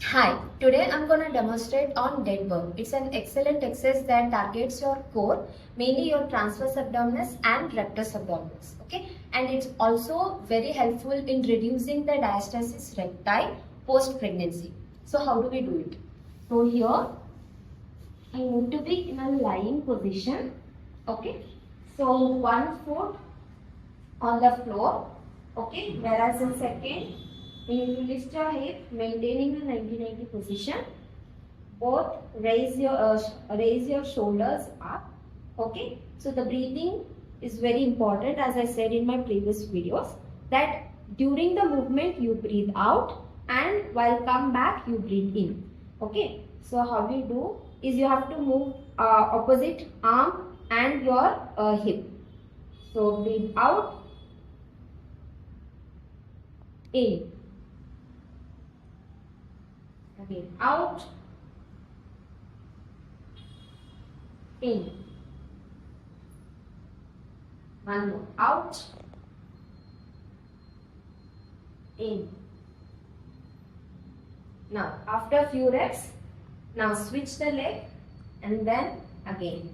Hi, today I'm going to demonstrate on dead bug. It's an excellent exercise that targets your core, mainly your transverse abdominis and rectus abdominis. Okay, and it's also very helpful in reducing the diastasis recti post pregnancy. So how do we do it? So here I need to be in a lying position. Okay, so 1 foot on the floor. Okay, whereas in second you need to lift your hip, maintaining the 90-90 position. Both raise your shoulders up. Okay. So the breathing is very important, as I said in my previous videos, that during the movement you breathe out, and while come back you breathe in. Okay. So how you do is you have to move opposite arm and your hip. So breathe out, in. Again out, in. One more, out, in. Now after a few reps, now switch the leg and then again